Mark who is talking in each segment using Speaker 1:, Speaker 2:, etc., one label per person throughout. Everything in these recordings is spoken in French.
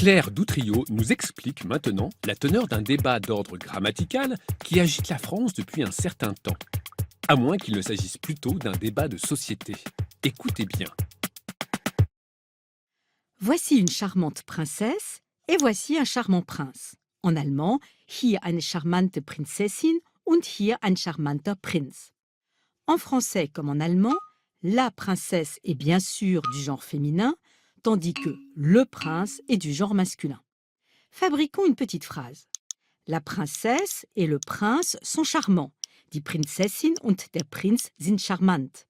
Speaker 1: Claire Doutrio nous explique maintenant la teneur d'un débat d'ordre grammatical qui agite la France depuis un certain temps, à moins qu'il ne s'agisse plutôt d'un débat de société. Écoutez bien.
Speaker 2: Voici une charmante princesse et voici un charmant prince. En allemand, hier eine charmante Prinzessin und hier ein charmanter Prinz. En français comme en allemand, la princesse est bien sûr du genre féminin, tandis que le prince est du genre masculin. Fabriquons une petite phrase. La princesse et le prince sont charmants. Die Prinzessin und der Prinz sind charmant.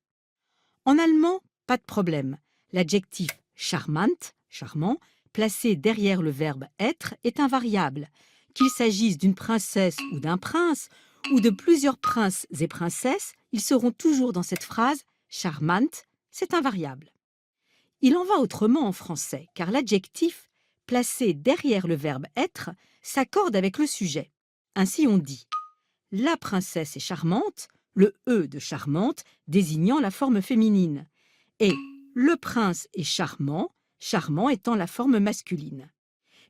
Speaker 2: En allemand, pas de problème. L'adjectif charmante, charmant, placé derrière le verbe être est invariable. Qu'il s'agisse d'une princesse ou d'un prince, ou de plusieurs princes et princesses, ils seront toujours dans cette phrase charmante, c'est invariable. Il en va autrement en français, car l'adjectif placé derrière le verbe être s'accorde avec le sujet. Ainsi on dit la princesse est charmante, le E de charmante désignant la forme féminine, et le prince est charmant, charmant étant la forme masculine.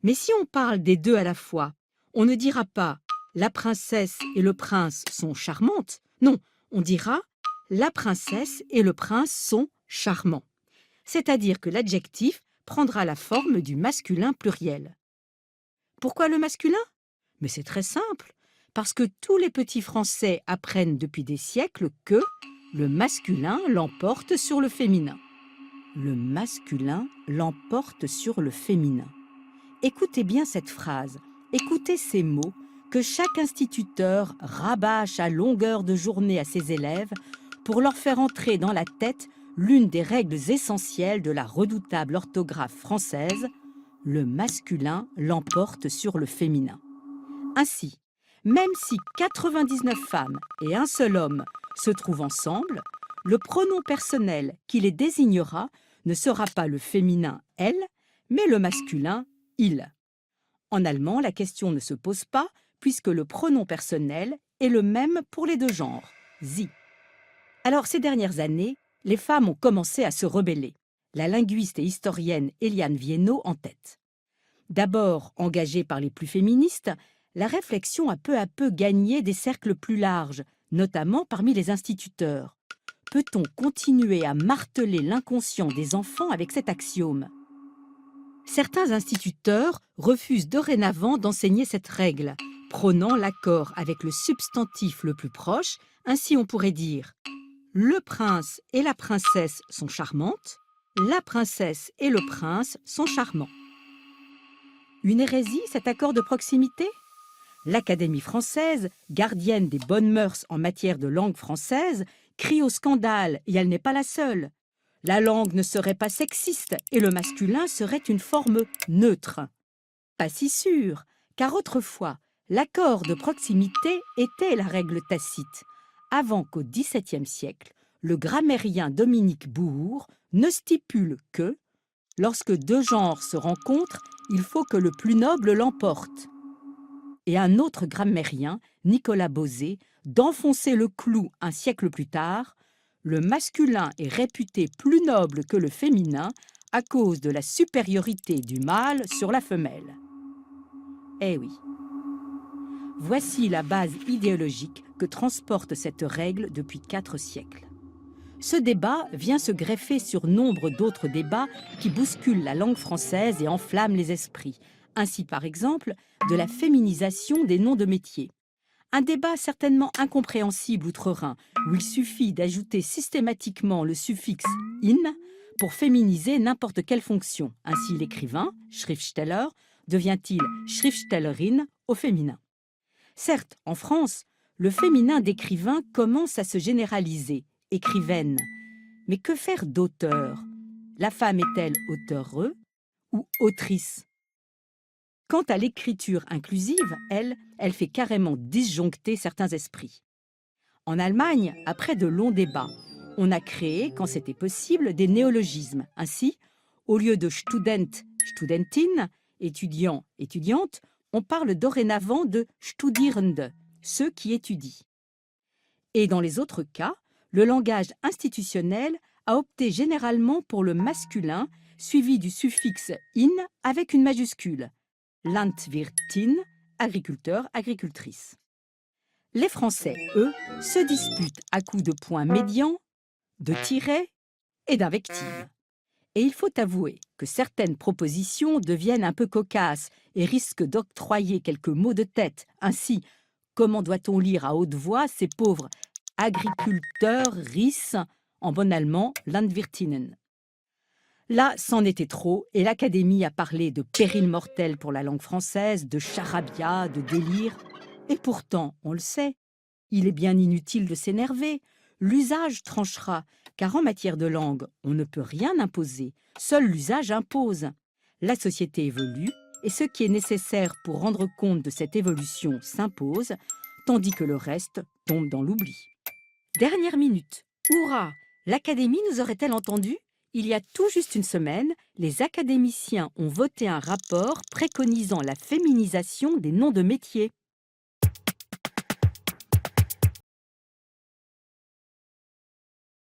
Speaker 2: Mais si on parle des deux à la fois, on ne dira pas la princesse et le prince sont charmantes, non, on dira la princesse et le prince sont charmants. C'est-à-dire que l'adjectif prendra la forme du masculin pluriel. Pourquoi le masculin? Mais c'est très simple, parce que tous les petits Français apprennent depuis des siècles que le masculin l'emporte sur le féminin. Le masculin l'emporte sur le féminin. Écoutez bien cette phrase, écoutez ces mots que chaque instituteur rabâche à longueur de journée à ses élèves pour leur faire entrer dans la tête l'une des règles essentielles de la redoutable orthographe française, le masculin l'emporte sur le féminin. Ainsi, même si 99 femmes et un seul homme se trouvent ensemble, le pronom personnel qui les désignera ne sera pas le féminin « elle », mais le masculin « il ». En allemand, la question ne se pose pas puisque le pronom personnel est le même pour les deux genres, « sie ». Alors, ces dernières années, les femmes ont commencé à se rebeller, la linguiste et historienne Eliane Viennot en tête. D'abord engagée par les plus féministes, la réflexion a peu à peu gagné des cercles plus larges, notamment parmi les instituteurs. Peut-on continuer à marteler l'inconscient des enfants avec cet axiome? Certains instituteurs refusent dorénavant d'enseigner cette règle, prônant l'accord avec le substantif le plus proche. Ainsi on pourrait dire « le prince et la princesse sont charmantes », « la princesse et le prince sont charmants ». Une hérésie, cet accord de proximité? L'Académie française, gardienne des bonnes mœurs en matière de langue française, crie au scandale, et elle n'est pas la seule. La langue ne serait pas sexiste et le masculin serait une forme neutre. Pas si sûr, car autrefois, l'accord de proximité était la règle tacite, avant qu'au XVIIe siècle, le grammairien Dominique Bourg ne stipule que, lorsque deux genres se rencontrent, il faut que le plus noble l'emporte. Et un autre grammairien, Nicolas Bosé, d'enfoncer le clou un siècle plus tard, le masculin est réputé plus noble que le féminin à cause de la supériorité du mâle sur la femelle. Eh oui. Voici la base idéologique que transporte cette règle depuis 4 siècles. Ce débat vient se greffer sur nombre d'autres débats qui bousculent la langue française et enflamment les esprits. Ainsi, par exemple, de la féminisation des noms de métiers. Un débat certainement incompréhensible outre-Rhin, où il suffit d'ajouter systématiquement le suffixe « in » pour féminiser n'importe quelle fonction. Ainsi, l'écrivain, Schriftsteller, devient-il Schriftstellerin au féminin. Certes, en France, le féminin d'écrivain commence à se généraliser, écrivaine. Mais que faire d'auteur? La femme est-elle auteure ou autrice? Quant à l'écriture inclusive, elle fait carrément disjoncter certains esprits. En Allemagne, après de longs débats, on a créé, quand c'était possible, des néologismes. Ainsi, au lieu de Student, Studentin, étudiant, étudiante, on parle dorénavant de Studierende, ceux qui étudient. Et dans les autres cas, le langage institutionnel a opté généralement pour le masculin, suivi du suffixe in avec une majuscule. Landwirtin, agriculteur, agricultrice. Les Français, eux, se disputent à coups de points médians, de tirets et d'invectives. Et il faut avouer que certaines propositions deviennent un peu cocasses et risquent d'octroyer quelques mots de tête. Ainsi, comment doit-on lire à haute voix ces pauvres agriculteurs ris, en bon allemand Landwirtinnen? Là, c'en était trop, et l'Académie a parlé de péril mortel pour la langue française, de charabia, de délire. Et pourtant, on le sait, il est bien inutile de s'énerver. L'usage tranchera, car en matière de langue, on ne peut rien imposer. Seul l'usage impose. La société évolue, et ce qui est nécessaire pour rendre compte de cette évolution s'impose, tandis que le reste tombe dans l'oubli. Dernière minute. Hurrah! L'Académie nous aurait-elle entendu? Il y a tout juste une semaine, les académiciens ont voté un rapport préconisant la féminisation des noms de métiers.